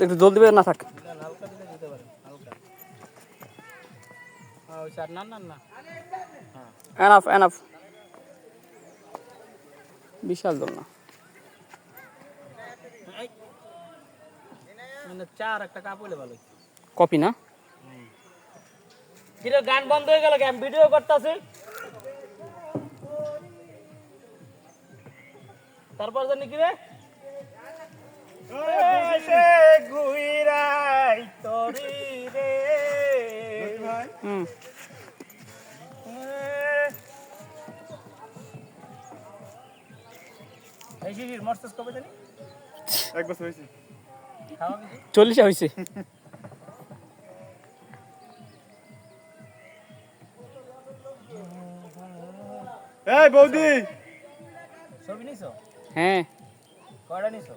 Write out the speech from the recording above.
একটু জল দিবে না থাক। হালকা দিলে দিতে পারেন হালকা। হ্যাঁ ওই স্যার না না না এনাফ এনাফ, বিশাল জল না। মানে চার একটা কাপ হইলে ভালো। কপি না কিরে গান বন্ধ হয়ে গেল, আমি ভিডিও করতেছি। তারপর জানি কি রে সে গুইরাই তরি রে হুম এই শিশির মরছিস কবে জানি? এক বছর হয়েছে। খাওয়া কিছু 40 হয়েছে। এই বৌদি ছবি নিছো? হ্যাঁ কয়টা নিছো?